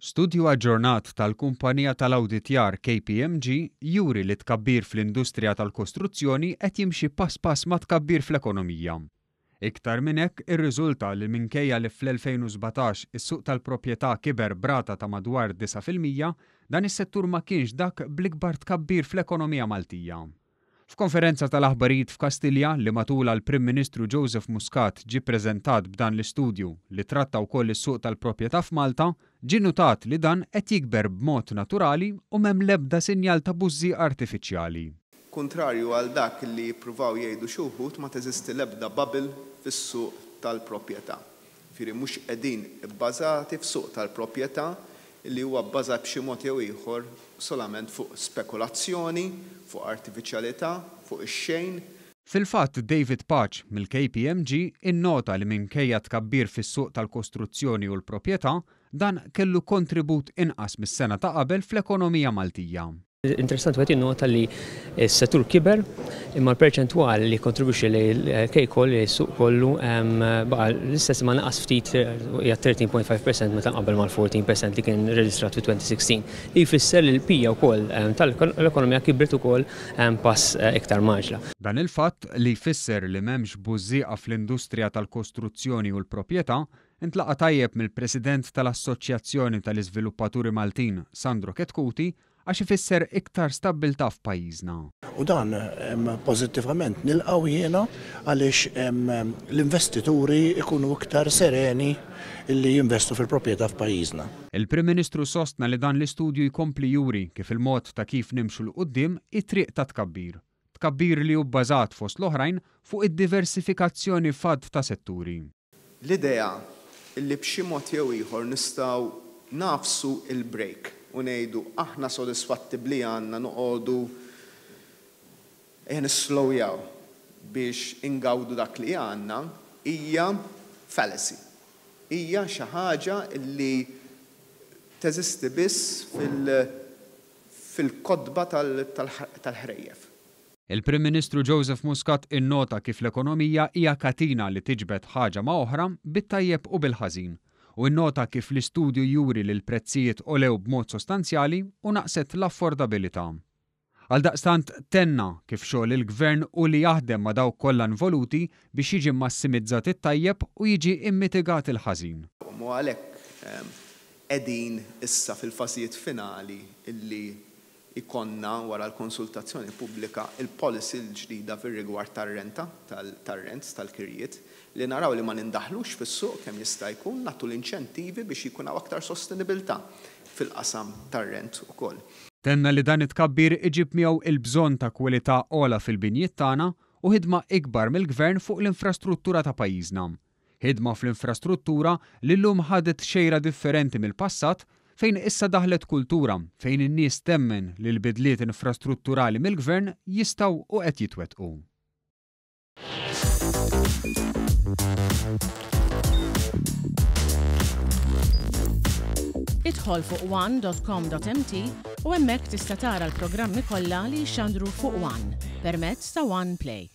Studju aġġornat tal-kumpanija tal-awditjar KPMG juri li tkabbir fl-industrija tal-kostruzzjoni qed jimxi pass ma' tkabbir fl-ekonomija. Iktar minn hekk irriżulta li minkejja li fl-2017 is-suq tal-proprjetà kiber brata ta' madwar 9%, dan is-settur ma kienx dak bl-ikbar tkabbir fl-ekonomija Maltija. F'konferenza tal-aħbarijiet f'Kastilja li matula l-Prim Ministru Joseph Muscat ġie ppreżentat b'dan l-istudju li tratta wkoll is-suq tal-proprjetà f'Malta, ġie notat li dan qed jikber b'mod naturali u m'hemm l-ebda sinjal ta' bużżi artifiċjali. Kontrarju għal dak li jippruvaw jgħidu xi wħud ma teżisti l-ebda bubble fis-suq tal-proprjetà. Fieri mhux qegħdin bbażati f'suq tal-proprjetà li huwa bbażat b'xi mod jew ieħor solament fuq spekulazzjoni, fuq artifiċjalità, fuq ix-xejn. Fil-fatt David Patch mill-KPMG innota li minkejja tkabbir fis-suq tal-kostruzzjoni u l-proprjetà dan kellu kontribut inqas mis-sena ta' qabel fl-ekonomija Maltija. Interessanti għet jinnota li s-settur kiber imma l-perċentwal li kontribuxi li l-kejkol li s-suq kollu baqa l-istess ma naqas ftit hija 13.5% meta qabel mal-14% li kien reġistrat fi 2016. Li jfisser li l-pija wkoll tal-ekonomija kibret ukoll pass iktar maġla. Dan il-fatt li jfisser li m'hemmx bużżieqa fl-industrija tal-kostruzzjoni u l-proprjetà intlaqa tajjeb mill-President tal-Assoċjazzjoni tal-Iżviluppaturi Maltin, Sandro Ketkuti, għax ifisser iktar stabbiltà f'pajjiżna. U dan pożittivament nilqgħu jiena għaliex l-investituri ikunu iktar sereni illi jinvestu fil-proprjetà f'pajjiżna. Il-Prim Ministru sostna li dan l-istudju jkompli juri kif il-mod ta' kif nimxu l-qudiem it-triq ta' tkabbir. Tkabbir li hu bbażat fost l-oħrajn fuq id-diversifikazzjoni fad ta' setturi. L-idea illi b'xi mod jew ieħor nistgħu nafsu il-break u ngħidu aħna sodisfatti bli għandna noqogħdu nisslowjaw biex ingawdu dak li għandna hija fallacy. Hija xi ħaġa li teżisti biss fil-kodba tal-ħrejjef. Il-Prim Ministru Joseph Muscat innota kif l-ekonomija hija katina li tiġbed ħaġa ma' oħra bit-tajjeb u bil-ħażin. U innota kif l-istudju juri li l-prezzijiet olew b'mod sostanzjali u naqset l-affordabilità. Għaldaqstant tenna kif xogħol il-Gvern u li jaħdem ma' dawk kollha involuti biex jiġi massimizzat it-tajjeb u jiġi immitigat il-ħażin. U għalhekk qegħdin issa fil-fażijiet finali illi ikonna wara l-konsultazzjoni pubblika il-policy l-ġdida fir-rigward tar-renta, tar-rents, tal-kirjiet, li naraw li ma nindaħlux fis-suq kemm jista' jkun nagħtu l-inċentivi biex jkun hawn aktar sostenibilità fil-qasam tar-rent ukoll. Tenna li dan it-tkabbir iġib miegħu il-bżonn ta' kwalità ogħla fil-binjiet tagħna u ħidma ikbar mill-Gvern fuq l-infrastruttura ta' pajjiżna. Ħidma fl-infrastruttura li llum ħadet xejra differenti mill-passat fejn issa daħlet kultura fejn in-nies temmen li l-bidliet infrastrutturali mill-Gvern jistgħu u qed jitwettqu. Idħol fuq one.com.mt u hemmhekk tista' tara l-programmi kollha li jxandru fuq One permezz ta' One Play.